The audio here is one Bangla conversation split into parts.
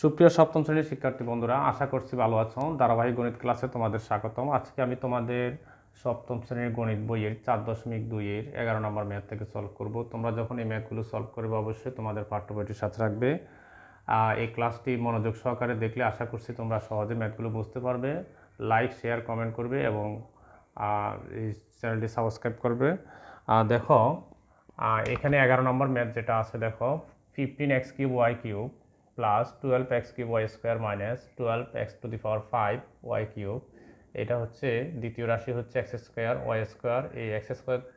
সুপ্রিয় সপ্তম শ্রেণীর শিক্ষার্থী বন্ধুরা, আশা করছি ভালো আছো। ধারাবাহিক গণিত ক্লাসে তোমাদের স্বাগতম। আজকে আমি তোমাদের সপ্তম শ্রেণীর গণিত বইয়ের 4.2 এর 11 নম্বর ম্যাথ থেকে সলভ করব। তোমরা যখন এই ম্যাথগুলো সলভ করবে অবশ্যই তোমাদের পাঠ্য বইটির সাথে রাখবে। এই ক্লাসটি মনোযোগ সহকারে দেখলে আশা করছি তোমরা সহজে ম্যাথগুলো বুঝতে পারবে। লাইক, শেয়ার, কমেন্ট করবে এবং এই চ্যানেলটি সাবস্ক্রাইব করবে। দেখো, এখানে 11 নম্বর ম্যাথ যেটা আছে, দেখো 15x³ y³ plus 12x³ y² minus 12x⁵ y³। এটা হচ্ছে দ্বিতীয় রাশি হচ্ছে x²y²। এই x²,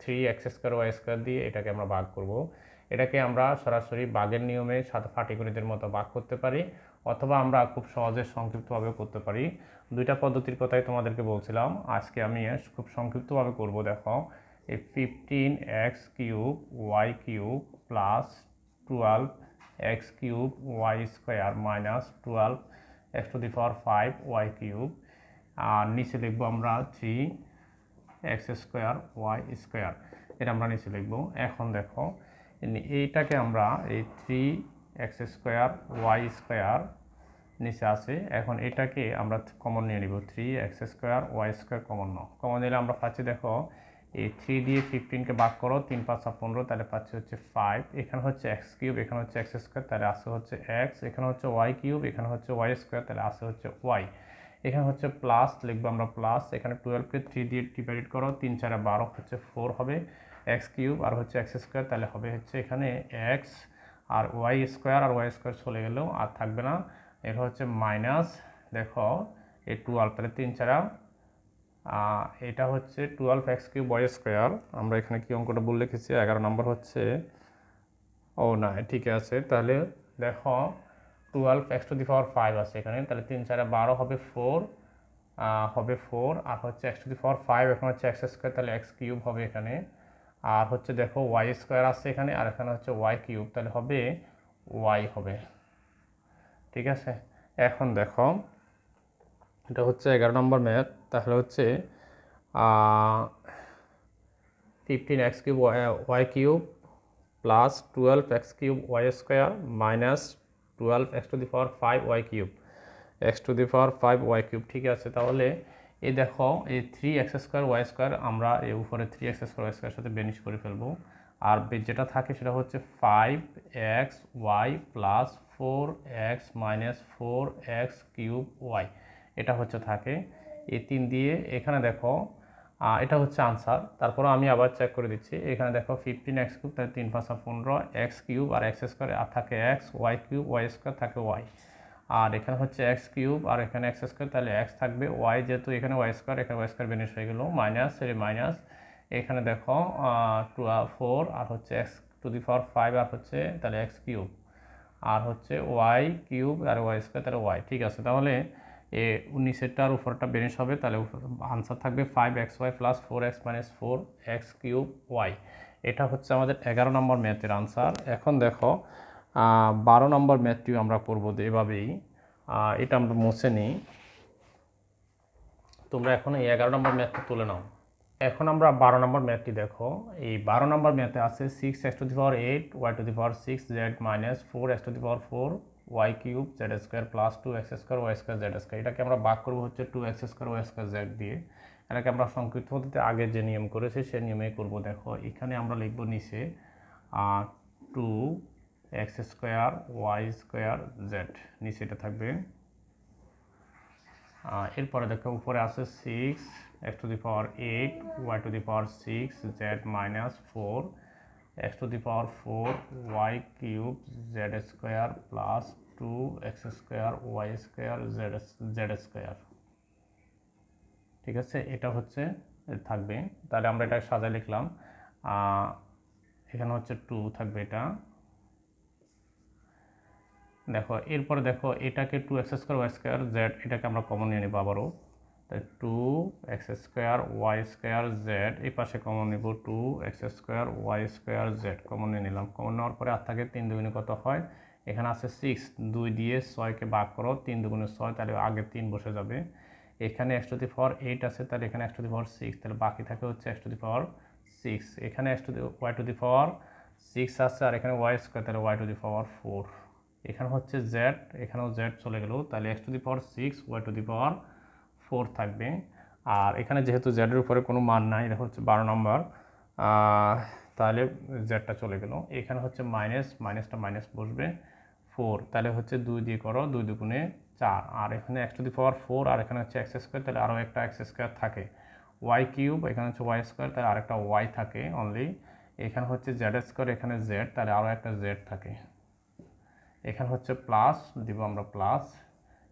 3x² দিয়ে এটাকে আমরা ভাগ করব। এটাকে আমরা সরাসরি ভাগের নিয়মে পাটিগণিতের মতো ভাগ করতে পারি, অথবা আমরা খুব সহজে সংক্ষিপ্তভাবে করতে পারি। দুইটা পদ্ধতির কথাই তোমাদেরকে বলছিলাম, আজকে আমি খুব সংক্ষিপ্তভাবে করব। দেখো, এই 15x³ plus 12x³ minus 12x⁵ আর নিচে লিখবো আমরা 3x²y²। এটা আমরা নিচে লিখবো। এখন দেখো, এইটাকে আমরা এই 3x²y² নিচে আছে। এখন এটাকে আমরা কমন নিয়ে নিব, 3x²y² কমন নিলে আমরা পাচ্ছি, দেখো এই 3 দিয়ে 15কে ভাগ করো, 3 × 5 = 15, তাহলে পাচ্ছি হচ্ছে 5। এখানে হচ্ছে x³, এখানে হচ্ছে x², তাহলে আসে হচ্ছে x। এখানে হচ্ছে y³, এখানে হচ্ছে y², তাহলে আসে হচ্ছে y। এখানে হচ্ছে প্লাস লিখবো আমরা প্লাস। এখানে 12কে 3 দিয়ে ডিভাইড করো, 3 × 4 = 12 হচ্ছে 4 হবে x³ আর হচ্ছে x², তাহলে হবে হচ্ছে এখানে x আর y² আর y² চলে গেলেও আর থাকবে না। এটা হচ্ছে মাইনাস, দেখো এই 12, তাহলে 3 × 4 এটা হচ্ছে 12x³ আমরা এখানে কি অঙ্কটা ভুল লিখেছি, 11 নম্বর হচ্ছে, ও না ঠিক আছে। তাহলে দেখো 12x⁵ আছে এখানে, তাহলে 3 × 4 = 12 হবে 4, হবে 4 আর হচ্ছে x⁵ এখন হচ্ছে x², তাহলে x³ হবে এখানে। আর হচ্ছে দেখো y² আছে এখানে, আর এখানে হচ্ছে y³, তাহলে হবে y হবে। ঠিক আছে, এখন দেখো এটা হচ্ছে 11 নম্বর ম্যাথ। তাহলে হচ্ছে 15x³ plus 12x³ minus 12x⁵y³। x⁵y³, ঠিক আছে। তাহলে এই দেখো এই 3x²y² আমরা এই উপরে 3x²y² সাথে বেনিশ করে ফেলবো। আর যেটা থাকে সেটা হচ্ছে 5xy plus 4x minus 4x³ এটা হচ্ছে থাকে এই 3 দিয়ে। এখানে দেখো এটা হচ্ছে আনসার। তারপরে আমি আবার চেক করে দিচ্ছি। এখানে দেখো 15x³ তাহলে 3 × 5 = 15, x³ আর x² আর থাকে x, y³ y² থাকে y। আর এখানে হচ্ছে x³ আর এখানে x², তাহলে x থাকবে, y যেহেতু এখানে y², এখানে y² বেনিশ হয়ে গেল, মাইনাস এর মাইনাস। এখানে দেখো 4 আর হচ্ছে x⁵ আর হচ্ছে তাহলে x³ আর হচ্ছে y³ আর y² তাহলে y। ঠিক আছে, তাহলে এ নিচেরটার উপরটা বেনিশ হবে, তাহলে আনসার থাকবে 5xy plus 4x minus 4x³ এটা হচ্ছে আমাদের 11 নম্বর ম্যাথের আনসার। এখন দেখো 12 নম্বর ম্যাথটিও আমরা করবো এভাবেই। এটা আমরা মুছে নিই। তোমরা এখন এই 11 নম্বর ম্যাথটা তুলে নাও। এখন আমরা 12 নম্বর ম্যাথটি দেখো। এই 12 নম্বর ম্যাথে আছে 6x⁸ y6z minus 4x⁴ y³ z² plus 2x² y² z²। এটাকে আমরা ভাগ করবো হচ্ছে 2x² y² z দিয়ে। এটাকে আমরা সংক্ষিপ্ত পদ্ধতিতে আগে যে নিয়ম করেছি সে নিয়মেই করব। দেখো এখানে আমরা লিখব নিচে 2x² y² z, নিচে এটা থাকবে। এরপরে দেখো উপরে আছে 6x⁸ y6 z minus 4x⁴ y³ z² plus 2x² y² z²। ঠিক আছে, এটা হচ্ছে থাকবে। তাহলে আমরা এটা সাজায় লিখলাম। এখানে হচ্ছে 2 থাকবে এটা। দেখো এরপরে দেখো এটাকে 2x² y² z এটাকে আমরা কমন নিয়ে নেব আবারও। তাই 2x² y² z এই পাশে কমন নেব, 2x² y² z কমন নিয়ে নিলাম। কমন নেওয়ার পরে আর থাকে 3 দুগুণে কত হয়, এখানে আছে 6, 2 দিয়ে 6কে ভাগ করো, 3 দুগুণে 6, তাহলে আগে 3 বসে যাবে। এখানে x⁴ আছে, তাহলে এখানে x⁴, তাহলে বাকি থাকে হচ্ছে x⁴। এখানে y⁴ 6 আছে আর এখানে y², তাহলে y⁴। এখানে হচ্ছে জেড, এখানেও জেড চলে গেল, তাহলে x to the power 6 y to the power 4 থাকবে। আর এখানে যেহেতু জেডের উপরে কোনো মান নাই, এটা হচ্ছে 12 নম্বর, তাহলে জেডটা চলে গেল। এখানে হচ্ছে মাইনাসটা মাইনাস বসবে 4, তাহলে হচ্ছে 2 দিয়ে করো, 2 দুগুণে 4, আর এখানে এক্স টু দি পাওয়ার 4, আর এখানে হচ্ছে এক্স স্কোয়ার, তাহলে আরও একটা এক্স স্কোয়ার থাকে। ওয়াই কিউব, এখানে হচ্ছে ওয়াই স্কোয়ার, তাহলে আরেকটা ওয়াই থাকে অনলি। এখানে হচ্ছে জেড স্কোয়ার, এখানে জেড, তাহলে আরও একটা জেড থাকে। এখানে হচ্ছে প্লাস দিব আমরা প্লাস।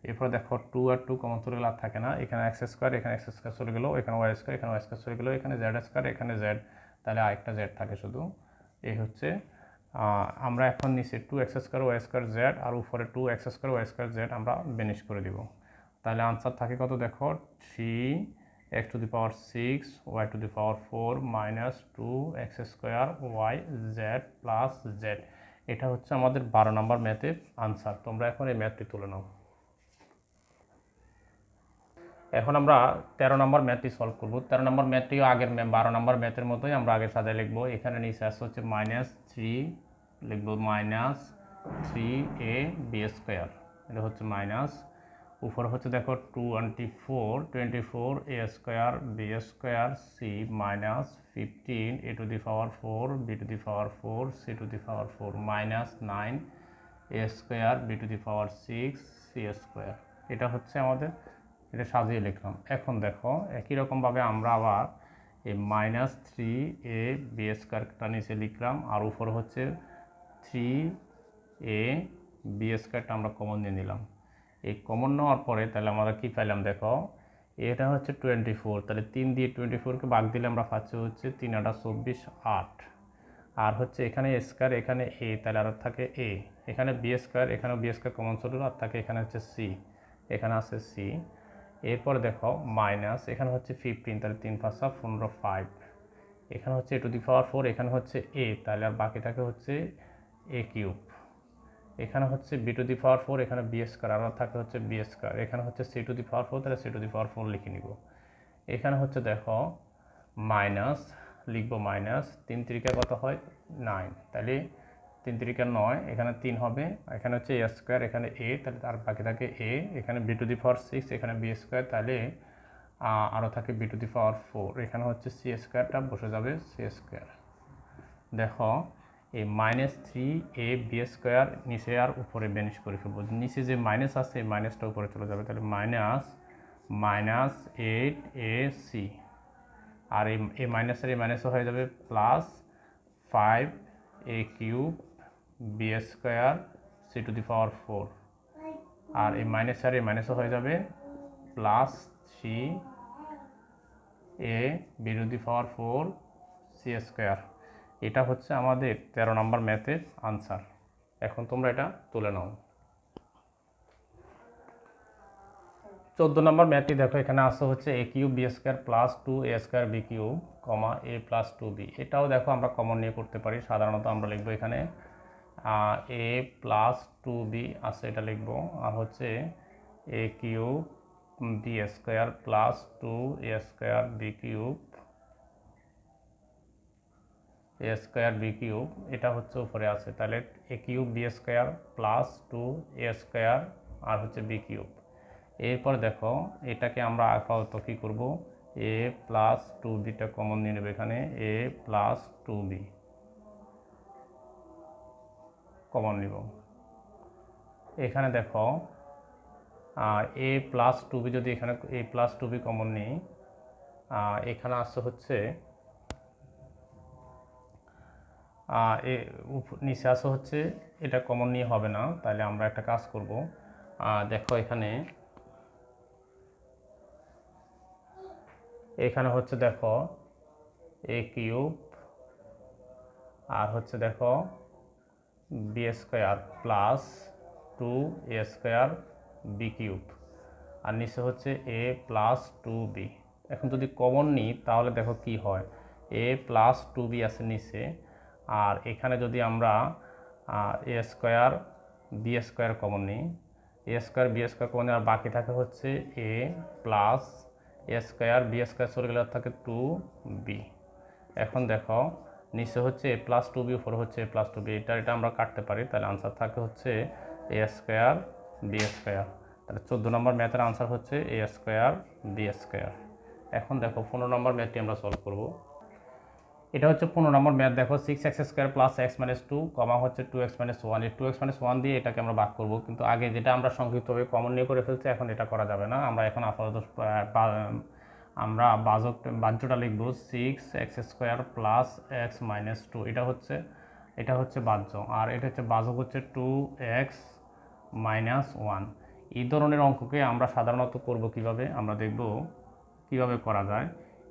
এরপর দেখো 2 আর 2 কমন চলে গেলে আর থাকে না, এখানে এক্স স্কোয়ার, এখানে এক্স স্কোয়ার চলে গেলো, এখানে ওয়াই স্কোয়ার, এখানে ওয়াই স্কোয়ার চলে গেলো, এখানে জেড স্কোয়ার, এখানে জেড, তাহলে আরেকটা জেড থাকে শুধু। এই হচ্ছে আমরা এখন নিচে 2 x square y square z, আর উপরে 2 x square y square z আমরা বেনিশ করে দিব। তাহলে আনসার থাকে কত দেখো, 3 x to the power 6 y to the power 4 minus 2 x square y z plus z. এটা হচ্ছে আমাদের 12 নম্বর ম্যাথের আনসার। তোমরা এখন এই ম্যাথটি তুলে নাও। এখন আমরা 13 নম্বর ম্যাথটি সলভ করব। 13 নম্বর ম্যাথটিও আগের 12 নম্বর ম্যাথের মতোই আমরা আগে সাজায় লিখব। এখানে নিচে আসছে হচ্ছে -3, লিখব -3a বি স্কোয়ার, এটা হচ্ছে মাইনাস। উপরে হচ্ছে দেখো 24 a square B square C minus 15 a to the power 4 B to the power 4 C to the power 4 minus 9 a square B to the power 6 C square. এটা হচ্ছে আমাদের, এটা সাজিয়ে লিখলাম। এখন দেখো একই রকমভাবে আমরা আবার এই -3a বি স্কোয়ারটা নিচে লিখলাম, আর উপরে হচ্ছে 3a বি স্কোয়ারটা আমরা কমন নিয়ে নিলাম। এই কমন নেওয়ার পরে তাহলে আমরা কী পাইলাম দেখো, এটা হচ্ছে 24, তাহলে 3 দিয়ে 24কে ভাগ দিলে আমরা পাচ্ছি হচ্ছে 3 8 24 8, আর হচ্ছে এখানে স্কোয়ার, এখানে এ, তাহলে আর থাকে এ, এখানে বি স্কোয়ার, এখানেও বি স্কোয়ার কমন চলে, আর থাকে এখানে হচ্ছে সি, এখানে আছে সি। এরপর দেখো মাইনাস, এখানে হচ্ছে 15, তাহলে 3 5 15 5, এখানে হচ্ছে এ টু দি পাওয়ার 4, এখানে হচ্ছে এ, তাহলে আর বাকি থাকে হচ্ছে এ কিউব। এখানে হচ্ছে বি টু দি পাওয়ার 4, এখানে বি স্কোয়ার, আর থাকে হচ্ছে বি স্কোয়ার, এখানে হচ্ছে সি টু দি পাওয়ার 4, তাহলে সি টু দি পাওয়ার 4 লিখে নিব। এখানে হচ্ছে দেখো মাইনাস, লিখবো মাইনাস 3 3 কত হয় 9, তাহলে 3 3 9, এখানে 3 হবে, এখানে হচ্ছে এ স্কোয়ার, এখানে এ, তাহলে আর বাকি থাকে এ, এখানে বি টু দি পাওয়ার 6, এখানে বি স্কোয়ার, তাহলে আরও থাকে বি টু দি পাওয়ার 4, এখানে হচ্ছে সি স্কোয়ারটা বসে যাবে সি স্কোয়ার। দেখো এই -3a বি স্কোয়ার নিচে আর উপরে বেনিশ করে ফেলবো, নিচে যে মাইনাস আছে এই মাইনাসটা উপরে চলে যাবে, তাহলে -8ac, আর এই মাইনাসের এই মাইনাসও হয়ে যাবে +5a cube b square c to the power 4, আর এই মাইনাস আর এই মাইনাসও হয়ে যাবে +3a b to the power 4 c square. এটা হচ্ছে আমাদের 13 নম্বর ম্যাথের আনসার। এখন তোমরা এটা তুলে নাও। 14 নম্বর ম্যাথটি দেখো, এখানে আসছে হচ্ছে a cube b square plus 2a square b cube comma a plus 2b। এটাও দেখো আমরা কমন নিয়ে করতে পারি। সাধারণত আমরা লিখবো এখানে এ প্লাস 2b আছে, এটা লিখবো, আর হচ্ছে a cube b square plus 2a square b cube a square b cube, এটা হচ্ছে উপরে আছে, তাহলে a cube b square plus 2a square আর হচ্ছে বি কিউব। এরপর দেখো এটাকে আমরা আপাতত কী করবো, এ প্লাস 2bটা কমন নিয়ে নেবে, এখানে এ প্লাস 2b কমন নিব। এখানে দেখো এ প্লাস 2b, যদি এখানে এ প্লাস 2b কমন নিই, এখানে আসছে হচ্ছে নিচে আসে হচ্ছে, এটা কমন নিয়ে হবে না, তাহলে আমরা একটা কাজ করব। দেখো এখানে হচ্ছে দেখো এ কিউব, আর হচ্ছে দেখো b square plus 2a square b cube, আর নিচে হচ্ছে এ প্লাস 2b। এখন যদি কমন নিই তাহলে দেখো কি হয়, এ প্লাস 2b আছে নিচে, আর এখানে যদি আমরা এ স্কোয়ার বি স্কোয়ার কমন নিই, এ স্কোয়ার বি স্কোয়ার কমন নিই, আর বাকি থাকে হচ্ছে এ প্লাস এ স্কোয়ার বি স্কোয়ার চলে গেলে থাকে 2b। এখন দেখো নিচে হচ্ছে এ প্লাস 2b, উপরে হচ্ছে এ প্লাস 2b, এটা আমরা কাটতে পারি, তাহলে আনসার থাকে হচ্ছে এ স্কোয়ার বি স্কোয়ার। তাহলে 14 নম্বর ম্যাথের আনসার হচ্ছে এ স্কোয়ার বি স্কোয়ার। এখন দেখো 15 নম্বর ম্যাথটি আমরা সলভ করব। এটা হচ্ছে 15 নম্বর ম্যাথ। দেখো 6x² প্লাস x মাইনাস 2 কমা হচ্ছে 2x মাইনাস 1, এই 2x মাইনাস 1 দিয়ে এটাকে আমরা ভাগ করব, কিন্তু আগে যেটা আমরা সংক্ষিপ্তভাবে কমন নিয়ে করে ফেলছি, এখন এটা করা যাবে না। আমরা এখন আপাতত আমরা বাহ্যটা লিখব 6x² প্লাস x মাইনাস 2, এটা হচ্ছে বাহ্য, আর এটা হচ্ছে বাহ্যক হচ্ছে 2x মাইনাস 1। এই ধরনের অঙ্ককে আমরা সাধারণত করব কিভাবে, আমরা দেখব কিভাবে করা যায়।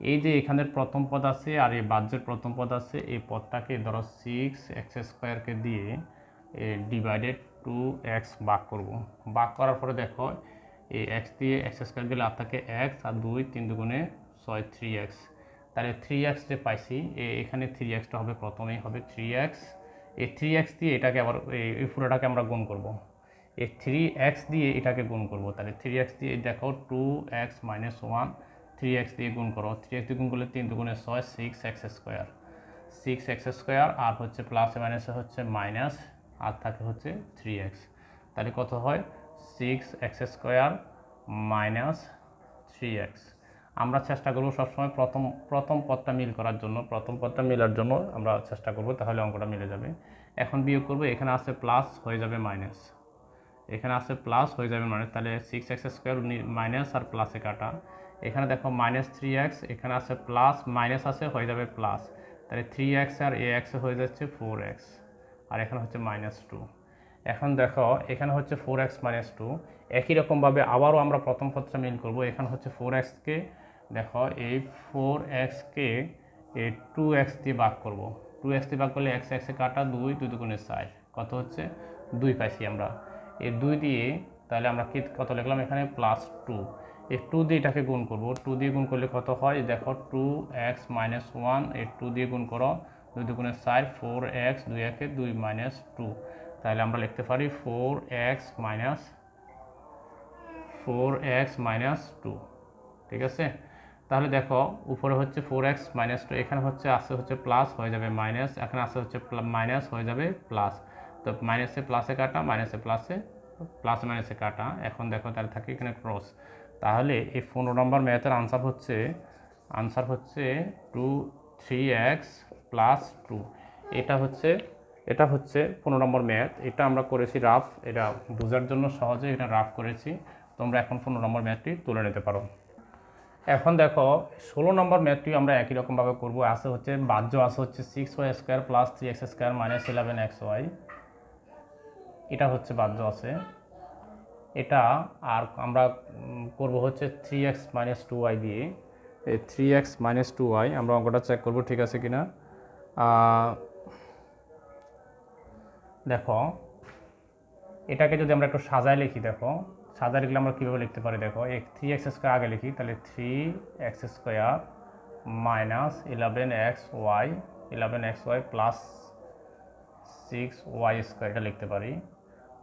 এই যে এখানের প্রথম পদ আছে আর এই বাহ্যের প্রথম পদ আছে, এই পদটাকে ধরো 6x² দিয়ে ডিভাইডেড 2x ভাগ করব। ভাগ করার পরে দেখো এই x দিয়ে x² দিলে আর থাকে x, আর 2 3 দুগুণে 6 3x। তাহলে 3x যে পাইছি, এখানে 3xটা হবে, প্রথমেই হবে 3x। এই 3x দিয়ে এটাকে আবার এই পুরোটাকে আমরা গুণ করব। এই 3x দিয়ে এটাকে গুণ করব। তাহলে 3x দিয়ে দেখো 2x মাইনাস 1, 3x দিয়ে গুণ করো, 3x দিয়ে গুণ করলে 3 দুগুণে 6 6x², আর হচ্ছে প্লাসে মাইনাসে হচ্ছে মাইনাস, আর থাকে হচ্ছে 3x। তাহলে কত হয় 6x² মাইনাস 3x। আমরা চেষ্টা করব সবসময় প্রথম পদটা মিল করার জন্য, প্রথম পদটা মিলার জন্য আমরা চেষ্টা করব, তাহলে অঙ্কটা মিলে যাবে। এখন বিয়োগ করব, এখানে আছে প্লাস হয়ে যাবে মাইনাস, এখানে আছে প্লাস হয়ে যাবে মাইনাস, তাহলে 6x² মাইনাস আর প্লাসে কাটা। এখানে দেখো মাইনাস 3x, এখানে আছে প্লাস মাইনাস আছে হয়ে যাবে প্লাস, তাহলে 3x আর ax হয়ে যাচ্ছে 4x, আর এখানে হচ্ছে মাইনাস 2। এখন দেখো এখানে হচ্ছে 4x মাইনাস 2। একই রকমভাবে আবারও আমরা প্রথম পদটা মিল করব। এখানে হচ্ছে 4xকে দেখো এই 4xকে এই 2x দিয়ে ভাগ করব। 2x দিয়ে ভাগ করলে x এ কাটা, 2 2 দুগুণে 4, কত হচ্ছে 2 পাইছি আমরা। এই 2 দিয়ে তাহলে আমরা কত লিখলাম এখানে প্লাস 2। এই 2 দিয়ে এটাকে গুণ করব, 2 দিয়ে গুণ করলে কত হয় দেখো 2x মাইনাস 1, এই 2 দিয়ে গুণ করো, 2 দুগুণে 4, 4x, 2 একে 2 মাইনাস 2। তাহলে আমরা লিখতে পারি 4x মাইনাস 2, ঠিক আছে। তাহলে দেখো উপরে হচ্ছে 4x মাইনাস 2, এখানে হচ্ছে প্লাস হয়ে যাবে মাইনাস, এখানে হচ্ছে মাইনাস হয়ে যাবে প্লাস, তো মাইনাসে প্লাসে কাটা, মাইনাসে প্লাসে মাইনাসে কাটা। এখন দেখো তাহলে থাকে এখানে ক্রস। তাহলে এই 15 নম্বর ম্যাথের আনসার হচ্ছে 3x প্লাস 2। এটা হচ্ছে 15 নম্বর ম্যাথ। এটা আমরা করেছি রাফ, এটা বোঝার জন্য সহজে এটা রাফ করেছি। তোমরা এখন 15 নম্বর ম্যাথটি তুলে নিতে পারো। এখন দেখো 16 নম্বর ম্যাথটি আমরা একই রকমভাবে করব। বাহ্য আছে হচ্ছে 6y² plus 3x² minus 11xy, এটা হচ্ছে বাহ্য আছে। এটা আর আমরা করব হচ্ছে 3x মাইনাস 2y দিয়ে। এই 3x মাইনাস 2y আমরা অঙ্কটা চেক করব ঠিক আছে কিনা। দেখো এটাকে যদি আমরা একটু সাজায় লিখি, দেখো সাজায় লিখলে আমরা কীভাবে লিখতে পারি, দেখো 3x² আগে লিখি, তাহলে 3x² minus 11xy plus 6y² এটা লিখতে পারি।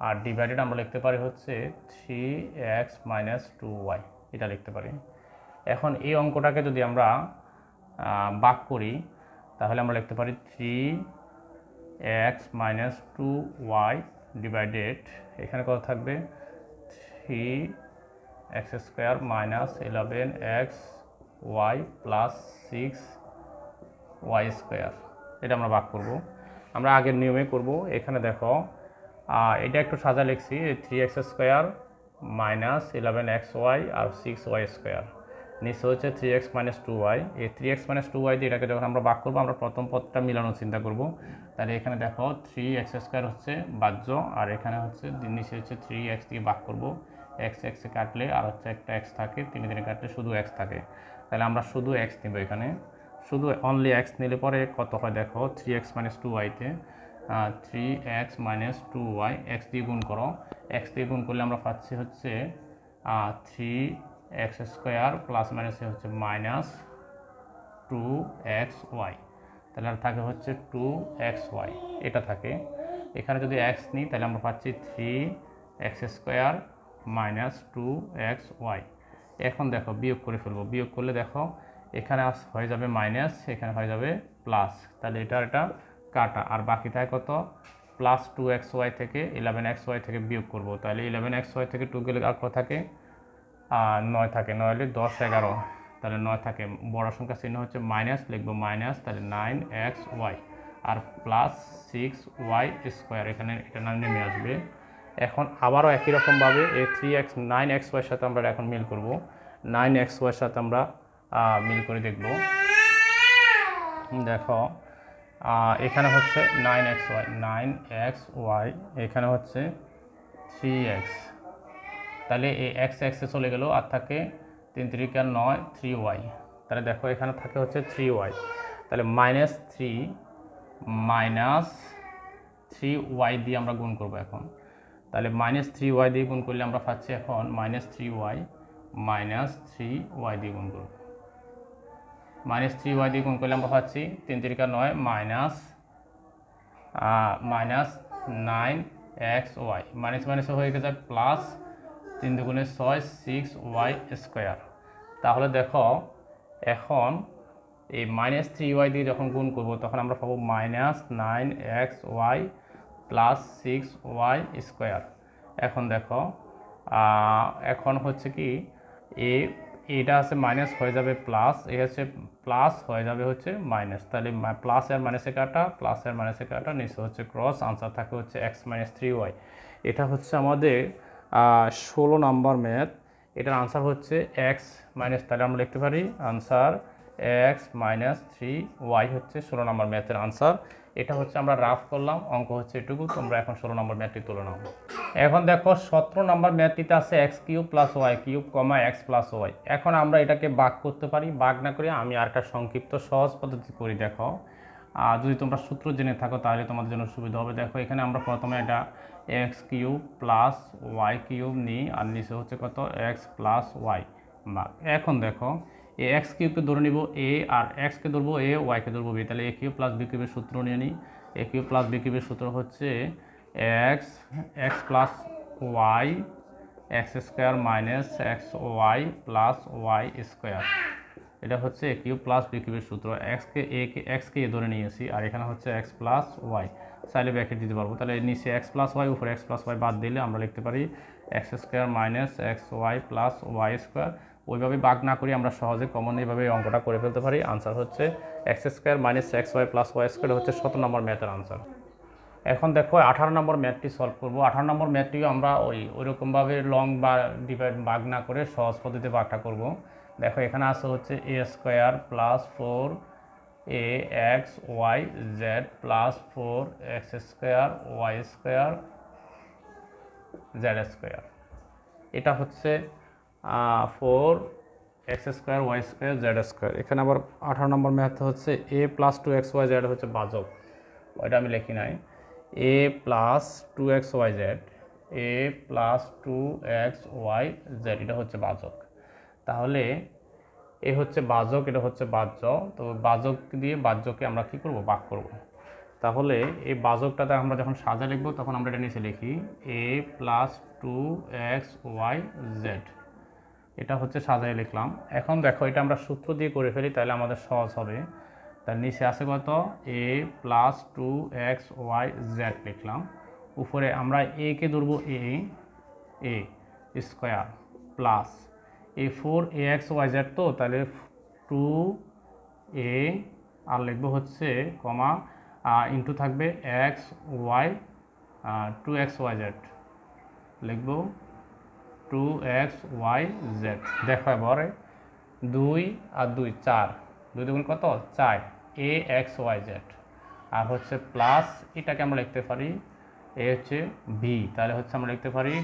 আর ডিভাইডেড আমরা লিখতে পারি হচ্ছে 3x মাইনাস 2y, এটা লিখতে পারি। এখন এই অঙ্কটাকে যদি আমরা ভাগ করি, তাহলে আমরা লিখতে পারি 3x মাইনাস 2y ডিভাইডেড, এখানে কত থাকবে 3x² minus 11xy plus 6y², এটা আমরা ভাগ করব। আমরা আগের নিয়মে করব। এখানে দেখো এটা একটু সাজা লিখছি, 3x² মাইনাস 11xy আর 6y², নিচে হচ্ছে 3x মাইনাস 2y। এই 3x মাইনাস 2y দিয়ে এটাকে যখন আমরা ভাগ করবো, আমরা প্রথম পদটা মিলানোর চিন্তা করব। তাহলে এখানে দেখো 3x² হচ্ছে বাহ্য, আর এখানে হচ্ছে নিচে হচ্ছে 3x দিয়ে ভাগ করব। x কাটলে আর হচ্ছে একটা x থাকে, 3 কাটলে শুধু x থাকে, তাহলে আমরা শুধু x নেব। এখানে শুধু অনলি x নিলে পরে কত হয় দেখো 3x minus 2y-তে 3x minus 2y, x দিয়ে গুণ করো, x দিয়ে গুণ করলে আমরা পাচ্ছি হচ্ছে 3x² প্লাস মাইনাসে হচ্ছে মাইনাস 2xy, তাহলে আর থাকে হচ্ছে 2xy, এটা থাকে। এখানে যদি x নিই তাহলে আমরা পাচ্ছি 3x² মাইনাস 2xy। এখন দেখো বিয়োগ করে ফেলবো, বিয়োগ করলে দেখো এখানে হয়ে যাবে মাইনাস, এখানে হয়ে যাবে প্লাস, তাহলে এটা কাটা, আর বাকি থাকে কত প্লাস 2xy থেকে 11xy থেকে বিয়োগ করব, তাহলে 11xy থেকে 2 গেলে আর কত থাকে? 9 থাকে, 9 হলে 10 11, তাহলে 9 থাকে। বড় সংখ্যা চিহ্ন হচ্ছে মাইনাস, লিখবো মাইনাস, তাহলে 9xy আর প্লাস 6y স্কোয়ার, এখানে এটা নেমে আসবে। এখন আবারও একই রকমভাবে এই 9xy সাথে আমরা এখন মিল করব, 9xy সাথে আমরা মিল করে দেখব। দেখো এখানে হচ্ছে 9xy, এখানে হচ্ছে 3x, তাহলে এই এক্স এক্সে চলে গেল, আর থাকে 3 3 আর 9 3y, তাহলে দেখো এখানে থাকে হচ্ছে 3y, তাহলে -3y দিয়ে আমরা গুণ করব এখন। তাহলে -3y দিয়ে গুণ করলে আমরা পাচ্ছি এখন -3y দিয়ে গুণ করব, -3y দিয়ে গুণ করলে আমরা পাচ্ছি 3 3 আর 9 -9xy, মাইনাস মাইনাস হয়ে গেছে প্লাস 3 দুগুণে 6 6y স্কোয়ার। তাহলে দেখো এখন এই -3y দিয়ে যখন গুণ করব তখন আমরা পাবো -9xy প্লাস 6y স্কোয়ার। এখন দেখো এখন হচ্ছে কি এটা আছে মাইনাস হয়ে যাবে প্লাস, এ হচ্ছে প্লাস হয়ে যাবে হচ্ছে মাইনাস, তাহলে প্লাস আর মাইনাসে কাটা, প্লাস আর মাইনাসে কাটা, নিচে হচ্ছে ক্রস, আনসার থাকে হচ্ছে x - 3y। এটা হচ্ছে আমাদের 16 নাম্বার ম্যাথ। এটার আনসার হচ্ছে x মাইনাস, তাহলে আমরা লিখতে পারি আনসার x - 3y হচ্ছে 16 নম্বর ম্যাথের আনসার। এটা হচ্ছে আমরা রাফ করলাম, অঙ্ক হচ্ছে এটুকু, তোমরা এখন 16 নম্বর ম্যাথটি তুলে নাও। এখন দেখো 17 নম্বর ম্যাথটিতে আছে x³ + y³ x + y। এখন আমরা এটাকে ভাগ করতে পারি, ভাগ না করে আমি আর একটা সংক্ষিপ্ত সহজ পদ্ধতি করি। দেখো যদি তোমরা সূত্র জেনে থাকো তাহলে তোমাদের জন্য সুবিধা হবে। দেখো এখানে আমরা প্রথমে এটা x³ + y³ নিই, আর নিচে হচ্ছে কত x + y ভাগ। এখন দেখো এই x³ ধরে নিব a, আর x-কে ধরবো a, y-কে ধরবো b, তাহলে a³ + b³ এর সূত্র নিয়ে নিই। a³ + b³ এর সূত্র হচ্ছে x + y x² - xy + y square. এটা হচ্ছে a³ + b³ এর সূত্র। x-কে a ধরে নিয়েছি, আর এখানে হচ্ছে x + y, চাইলে ব্র্যাকেট দিতে পারবো। তাহলে নিচে x + y, উপরে x + y বাদ দিলে আমরা লিখতে পারি x² - xy + y স্কোয়ার। ওইভাবে ভাগ না করি আমরা সহজে কমন এইভাবে অঙ্কটা করে ফেলতে পারি। আনসার হচ্ছে x² - xy + y স্কোয়ার, হচ্ছে 17 নম্বর ম্যাথের আনসার। এখন দেখো 18 নম্বর ম্যাথটি সলভ করব। 18 নম্বর ম্যাথটিও আমরা ওইরকমভাবে লং বা ডিভাইড ভাগ না করে সহজ পদ্ধতিতে ভাগটা করব। দেখো এখানে আছে হচ্ছে a² + 4aXYZ + 4x² y² z²। এটা হচ্ছে 4x² y² z²। এখানে আবার 18 নম্বর ম্যাথ হচ্ছে a + 2xyz হচ্ছে ভাজক, ওইটা আমি লিখি নাই। a + 2xyz, a + 2xyz এটা হচ্ছে ভাজক। তাহলে এ হচ্ছে ভাজক, এটা হচ্ছে বাহ্য, তো ভাজক দিয়ে বাহ্যকে আমরা কি করব, ভাগ করব। তাহলে এই ভাজকটাতে আমরা যখন সাজা লিখব তখন আমরা এটা নিচে লিখি a + 2xyz, এটা হচ্ছে সাজায় লিখলাম। এখন দেখো এটা আমরা সূত্র দিয়ে করে ফেলি, তাহলে আমাদের সহজ হবে। তার নিচে আছে কত a + 2xyz লিখলাম, উপরে আমরা a কে ধরবো a স্কোয়ার প্লাস এই 4axyz, তো তাহলে 2a আর লিখবো হচ্ছে কমা ইন্টু থাকবে xy 2xyz, লিখবো 2xyz। দেখো এবারে 2 আর 2 4, 2 দুগুণ কত 4 axyz, আর হচ্ছে প্লাস এটাকে আমরা লিখতে পারি এ হচ্ছে b, তাহলে হচ্ছে আমরা লিখতে পারি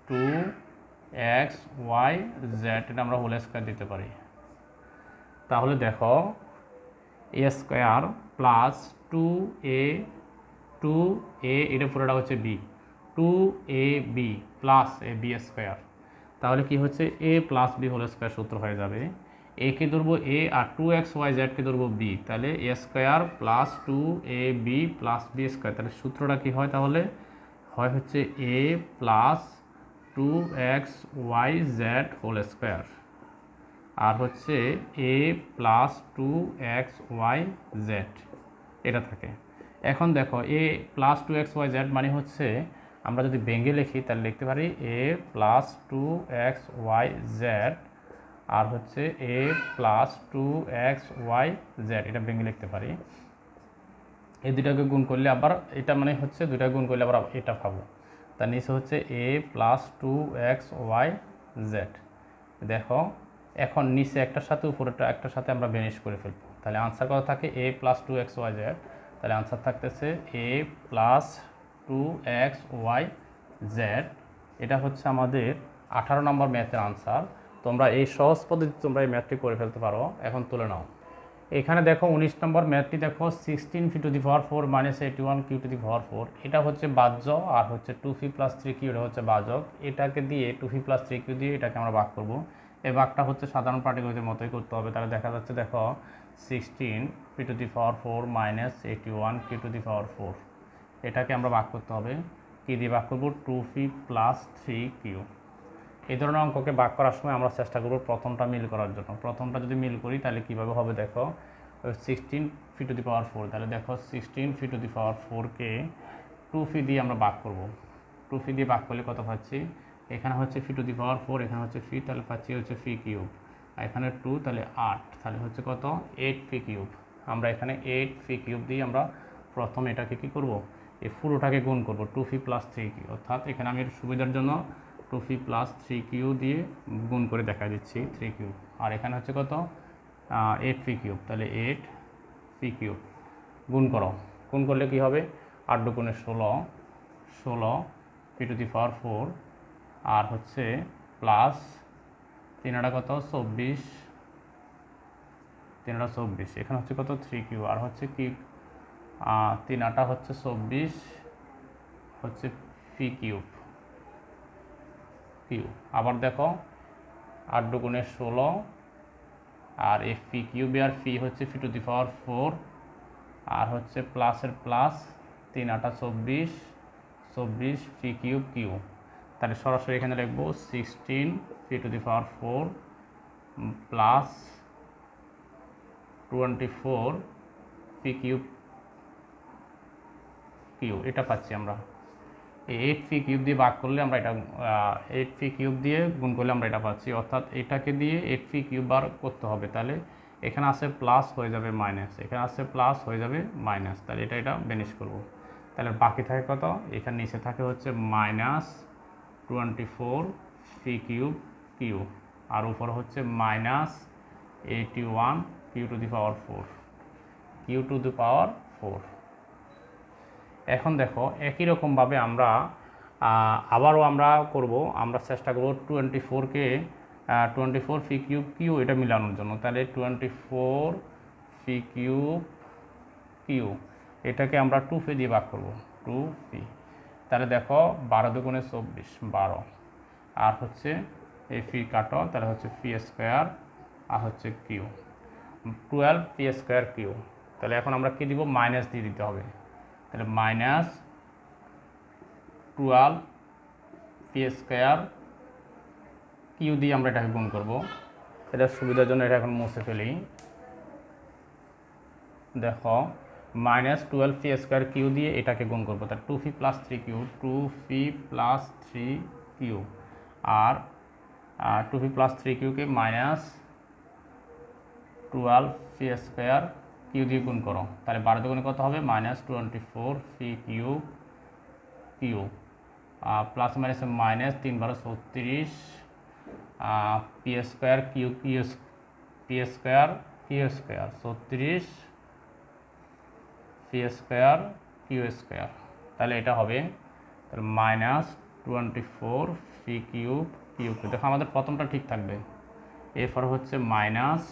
2xyz, এটা আমরা হোল স্কয়ার দিতে পারি। তাহলে দেখো a² প্লাস 2a এটা পুরোটা হচ্ছে b, 2ab প্লাস b²। তাহলে কি হচ্ছে a + b হোল স্কয়ার সূত্র হয়ে যাবে। a কে ধরবো a আর 2xyz কে ধরবো b, তাহলে a² plus 2ab plus b²। তাহলে সূত্রটা কি হয়, তাহলে হয় হচ্ছে a plus 2xyz whole square, আর হচ্ছে a প্লাস 2xyz এটা থাকে। এখন দেখো a প্লাস 2xyz মানে হচ্ছে আমরা যদি ভেঙে লিখি তাহলে লিখতে পারি a প্লাস 2xyz আর হচ্ছে a প্লাস 2xyz, এটা ভেঙে লিখতে পারি। এই দুটাকে গুণ করলে আবার এটা মানে হচ্ছে দুটা গুণ করলে আবার এটা পাবো। তার নিচে হচ্ছে a প্লাস 2xyz। দেখো এখন নিচে একটার সাথে উপরেটা একটার সাথে আমরা ভ্যানিশ করে ফেলবো, তাহলে আনসার কত থাকে a প্লাস 2xyz। তাহলে আনসার থাকতেছে a প্লাস 2xyz। এটা হচ্ছে আমাদের 18 নম্বর ম্যাথের আনসার। তোমরা এই সহজ পদ্ধতিতে তোমরা এই ম্যাথটি করে ফেলতে পারো। এখন তুলে নাও। এখানে দেখো 19 নম্বর ম্যাথটি দেখো 16 P to the power 4 minus 81 q to the power 4, এটা হচ্ছে বাহ্য আর হচ্ছে 2p প্লাস 3q এটা হচ্ছে ভাজক। এটাকে দিয়ে 2p প্লাস 3q দিয়ে এটাকে আমরা ভাগ করব। এই ভাগটা হচ্ছে সাধারণ পাটিগণিতের মতোই করতে হবে। তাহলে দেখা যাচ্ছে দেখো 16 P to the power 4 minus 81 q to the power 4, এটাকে আমরা ভাগ করতে হবে। কী দিয়ে ভাগ করবো? 2p plus 3q। এই ধরনের অঙ্ককে ভাগ করার সময় আমরা চেষ্টা করব প্রথমটা মিল করার জন্য। প্রথমটা যদি মিল করি তাহলে কীভাবে হবে দেখো, 16 পি টু দি পাওয়ার 4, তাহলে দেখো 16 P to the power 4কে 2p দিয়ে আমরা ভাগ করব। 2p দিয়ে ভাগ করলে কত পাচ্ছি? এখানে হচ্ছে পি টু দি পাওয়ার 4, এখানে হচ্ছে পি, তাহলে পাচ্ছি হচ্ছে পি কিউব, আর এখানে 2, তাহলে 8, তাহলে হচ্ছে কত? 8p cube. আমরা এখানে 8p কিউব দিয়ে আমরা প্রথম এটাকে কী করব? এই পুরোটাকে গুণ করব 2p প্লাস 3q, অর্থাৎ এখানে আমি সুবিধার জন্য 2p প্লাস 3q দিয়ে গুণ করে দেখা দিচ্ছি 3q, আর এখানে হচ্ছে কত? 8p কিউব, তাহলে 8p কিউব গুণ করো। গুণ করলে কি হবে? 8 দুগুণে 16, 16 পি টু দি পাওয়ার 4, আর হচ্ছে প্লাস 3 কত? 24, 3 24, এখানে হচ্ছে কত? 3q, আর হচ্ছে কি 3 হচ্ছে 24 হচ্ছে পি কিউব কিউ। আবার দেখো 8 দুগুণে 16, আর এই পি কিউবে আর পি হচ্ছে পি টু দি পাওয়ার 4, আর হচ্ছে প্লাসের প্লাস 3 24, 24 পি কিউব কিউ। তাহলে সরাসরি এখানে লিখব 16 P to the power 4 plus 24 P cube Q, এটা পাচ্ছি আমরা। এই 8p কিউব দিয়ে ভাগ করলে আমরা এটা 8p কিউব দিয়ে গুণ করলে আমরা এটা পাচ্ছি, অর্থাৎ এটাকে দিয়ে 8p কিউব বার করতে হবে। তাহলে এখানে আসে প্লাস হয়ে যাবে মাইনাস, এখানে আসে প্লাস হয়ে যাবে মাইনাস, তাহলে এটা বেনিশ করব। তাহলে বাকি থাকে কত? এখানে নিচে থাকে হচ্ছে মাইনাস 24p কিউব কিউ, আর উপর হচ্ছে minus 81 q to the power 4, q to the power 4। এখন দেখো একই রকমভাবে আমরা আবারও আমরা করব, আমরা চেষ্টা করব 24কে 24 পি কিউব কিউ এটা মিলানোর জন্য। তাহলে 24 পি কিউব কিউ এটাকে আমরা 2p দিয়ে ভাগ করব, 2p। তাহলে দেখো 12 দুগুণে 24, 12, আর হচ্ছে এই পি কাটো, তাহলে হচ্ছে পি স্কোয়ার, আর হচ্ছে কিউ 12 পি স্কোয়ার কিউ। তাহলে এখন আমরা কী দিব? মাইনাস দিয়ে দিতে হবে। তাহলে মাইনাস 12 পি স্কোয়ার কিউ দিয়ে আমরা এটাকে গুণ করব। এটা সুবিধার জন্য এটা এখন মুছে ফেলি। দেখো মাইনাস 12 পি স্কোয়ার কিউ দিয়ে এটাকে গুণ করবো, তাহলে 2p plus 3q, 2p plus 3q, আর 2p প্লাস 3qকে মাইনাস 12 পি স্কোয়ার কিউ দিয়ে গুণ করো। তাহলে 12 দুগুণে কত হবে? Minus 24 p q q, plus মাইনাসে minus 3 12 36 P square q q, p square Q square 36 P square Q square. তাহলে এটা হবে তাহলে minus 24 P cube q q. দেখো আমাদের প্রথমটা ঠিক থাকবে, এরপর হচ্ছে মাইনাস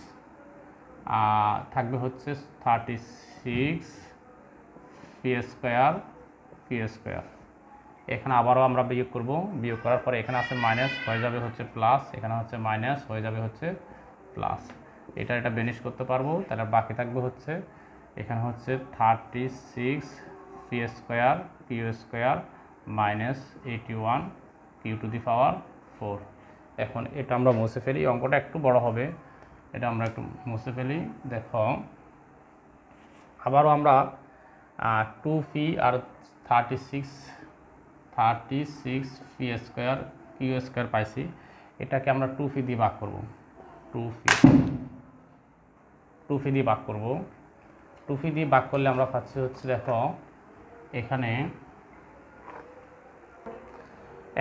থাকবে হচ্ছে 36 পি স্কোয়ার কিউ স্কোয়ার। এখানে আবারও আমরা বিয়োগ করব, বিয়োগ করার পরে এখানে আছে মাইনাস হয়ে যাবে হচ্ছে প্লাস, এখানে হচ্ছে মাইনাস হয়ে যাবে হচ্ছে প্লাস। এটা বেনিশ করতে পারবো। তাহলে বাকি থাকবে হচ্ছে এখানে হচ্ছে 36 P square Q square minus 81 q to the power 4। এখন এটা আমরা মুছে ফেলি, অঙ্কটা একটু বড় হবে, এটা আমরা একটু মুছে ফেলি। দেখো আবারও আমরা 2 ফি আর 36 ফি স্কোয়ার কিউ স্কোয়ার পাইছি, এটাকে আমরা 2 ফি দিয়ে ভাগ করব। 2 ফি দিয়ে ভাগ করব। 2 ফি দিয়ে ভাগ করলে আমরা পাচ্ছি হচ্ছে, দেখো এখানে,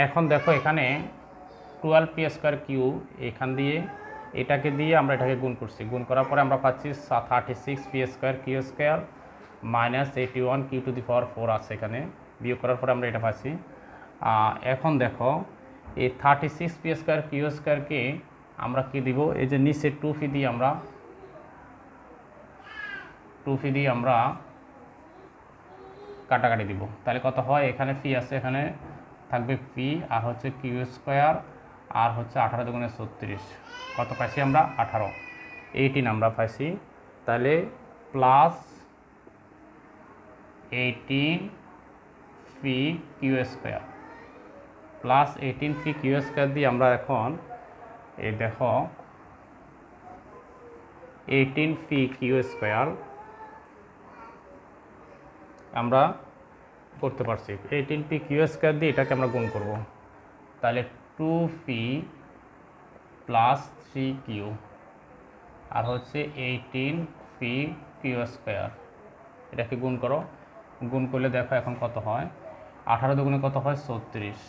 এখন দেখো এখানে 12 পি স্কোয়ার কিউ, এখান দিয়ে এটাকে দিয়ে আমরা এটাকে গুণ করছি, গুণ করার পরে আমরা পাচ্ছি 36 P square Q square minus 81 q to the power 4 আছে এখানে, বিয়োগ করার পরে আমরা এটা পাচ্ছি। এখন দেখো এই 36 পি স্কোয়ার কিউ স্কোয়ারকে আমরা কি দিব, এই যে নিচে 2 ফি দিয়ে আমরা কাটাকাটি দিব, তাহলে কত হয়, এখানে ফি আছে, এখানে থাকবে পি আর হচ্ছে কিউ স্কোয়ার আর হচ্ছে 18 দুগুণে 36, কত পাইছি আমরা 18 আমরা পাইছি। তাহলে প্লাস 18 ফি কিউ স্কোয়ার প্লাস 18 ফি কিউ স্কোয়ার দিয়ে আমরা এখন এই দেখো 18 ফি কিউ স্কোয়ার আমরা করতে পারছি। 18 পি কিউ স্কোয়ার দিয়ে এটাকে আমরা গুণ করব, তাহলে 2 ফি প্লাস 3 কিউ আর হচ্ছে 18 ফি কিউ স্কোয়ার, এটাকে গুণ করো, গুণ করলে দেখো এখন কত হয়, 18 দুগুণে কত হয় 36,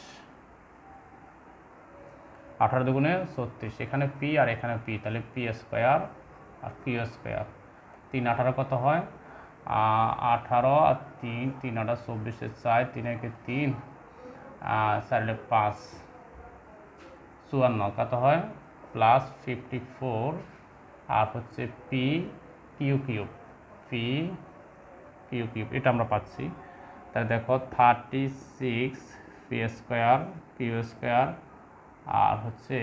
18 দুগুণে 36, এখানে পি আর এখানে পি, তাহলে পি স্কোয়ার আর কিউ স্কোয়ার, 3 18 কত হয় 18 আর 3 3 8 24, 4 3 1 3 4 5 54 কত হয় প্লাস 54 আর হচ্ছে P Q cube, P Q cube, এটা আমরা পাচ্ছি। তাহলে দেখো 36 পি স্কোয়ার কিউ স্কোয়ার আর হচ্ছে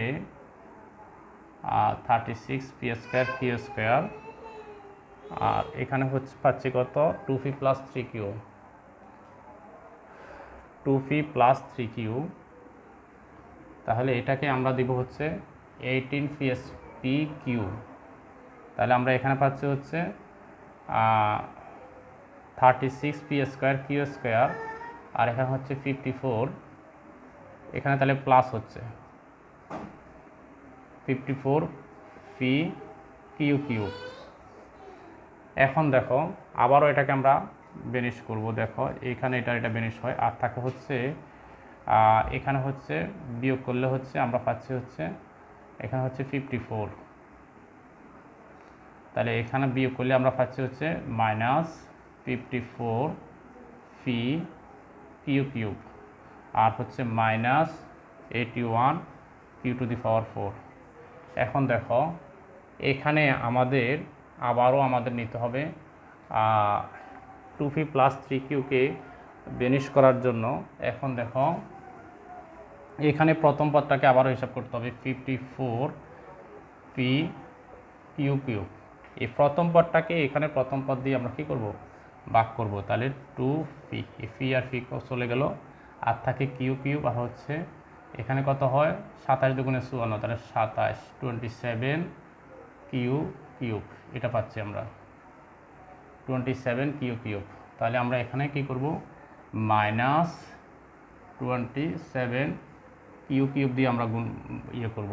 36 পি স্কোয়ার কিউ স্কোয়ার, আর এখানে হচ্ছে পাচ্ছি কত 2 P plus 3 Q, 2 P plus 3 Q, তাহলে এটাকে আমরা দিব হচ্ছে 18 পি কিউ, তাহলে আমরা এখানে পাচ্ছি হচ্ছে 36 পি স্কোয়ার কিউ স্কোয়ার আর এখানে হচ্ছে 54, এখানে তাহলে প্লাস হচ্ছে 54 পি কিউ কিউ। এখন দেখো আবারও এটাকে আমরা বেনিশ করব, দেখো এইখানে এটা বেনিশ হয় আর থাকে হচ্ছে এখানে হচ্ছে বিয়োগ করলে হচ্ছে আমরা পাচ্ছি হচ্ছে এখানে হচ্ছে 54, তাহলে এখানে বিয়োগ করলে আমরা পাচ্ছি হচ্ছে মাইনাস 54 পি কিউ কিউব আর হচ্ছে minus 81 q to the power 4। এখন দেখো এখানে আবারও আমাদের নিতে হবে 2 ফি প্লাস 3 কিউকে বেনিশ করার জন্য। এখন দেখো এখানে প্রথম পদটাকে আবারও হিসাব করতে হবে, 54 পি কিউ কিউব, এই প্রথম পদটাকে এখানে প্রথম পদ দিয়ে আমরা কী করব, ভাগ করব, তাহলে 2 ফি, ফি আর ফি চলে গেল আর থাকে কিউ কিউব আর হচ্ছে এখানে কত হয় 27 দুগুণে 54, তাহলে 27 27 কিউ কিউব, এটা পাচ্ছি আমরা 27 কিউ কিউব। তাহলে আমরা এখানে কি করব, মাইনাস 27 কিউ কিউব দিয়ে আমরা গুণ করব,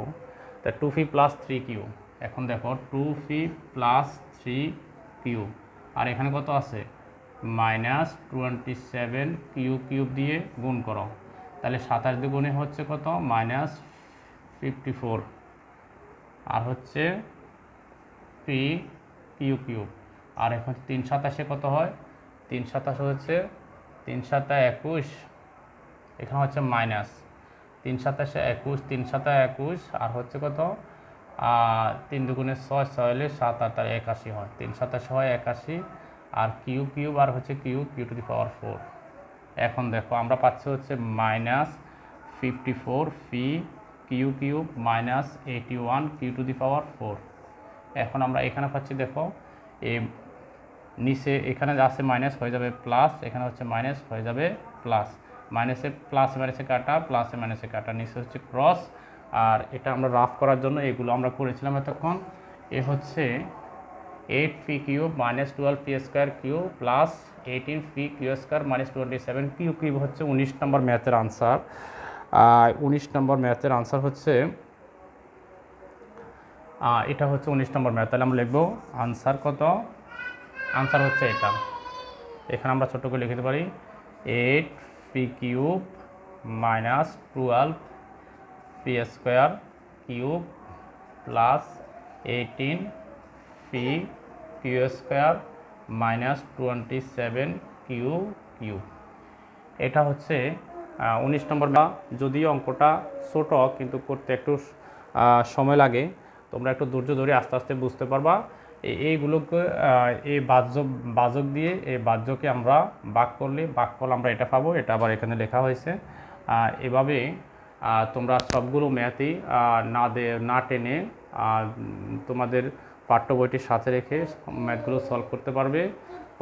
তা 2 ফি প্লাস 3 কিউ। এখন দেখো 2 ফি প্লাস 3 কিউ আর এখানে কত আছে মাইনাস 27 কিউ কিউব দিয়ে গুণ করো, তাহলে 27 দুগুণে হচ্ছে কত মাইনাস 54 আর হচ্ছে পি কিউ কিউব, আর এখন 3 27 কত হয় 3 27 হচ্ছে 3 7 21, এখানে হচ্ছে মাইনাস 3 27 21, 3 7 21 আর হচ্ছে কত 3 দুগুণে 6, 6 হলে 7 আর 81 হয়, 3 27 হয় 81 আর কিউ কিউব আর হচ্ছে কিউ টু দি পাওয়ার 4। এখন দেখো আমরা পাচ্ছি হচ্ছে minus 54 p Q cube minus 81 q to the power 4। এখন আমরা এখানে পাচ্ছি, দেখো এই নিচে এখানে আছে মাইনাস হয়ে যাবে প্লাস, এখানে হচ্ছে মাইনাস হয়ে যাবে প্লাস, মাইনাসে প্লাস মাইনাসে কাটা, প্লাসে মাইনাসে কাটা, নিচে হচ্ছে ক্রস, আর এটা আমরা রাফ করার জন্য এগুলো আমরা করেছিলাম এতক্ষণ। এ হচ্ছে 8 P cube minus 12 P square cube plus 18 P Q square minus 27 Q cube হচ্ছে 19 নম্বর ম্যাথের আনসার। 19 নম্বর ম্যাথের আনসার হচ্ছে এটা হচ্ছে 19 নম্বর ম্যাথ। তাহলে আমরা লিখবো আনসার কত, আনসার হচ্ছে এটা। এখানে আমরা ছোট করে লিখে দিতে পারি 8 P cube minus 12 P square cube plus 18 P Q square minus 27 Q cube. এটা হচ্ছে 19 নম্বর। যদিও অঙ্কটা ছোট কিন্তু করতে একটু সময় লাগে, তোমরা একটু ধৈর্য ধরে আস্তে আস্তে বুঝতে পারবা। এইগুলোকে এই বাজক দিয়ে এই বাহ্যকে আমরা ভাগ করলে ভাগফল আমরা এটা পাবো, এটা আবার এখানে লেখা হয়েছে। এভাবে তোমরা সবগুলো ম্যাথই না টেনে তোমাদের পাঠ্য বইটির সাথে রেখে ম্যাথগুলো সলভ করতে পারবে।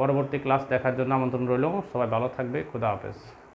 পরবর্তী ক্লাস দেখার জন্য আমন্ত্রণ রইল। সবাই ভালো থাকবে। খুদা হাফেজ।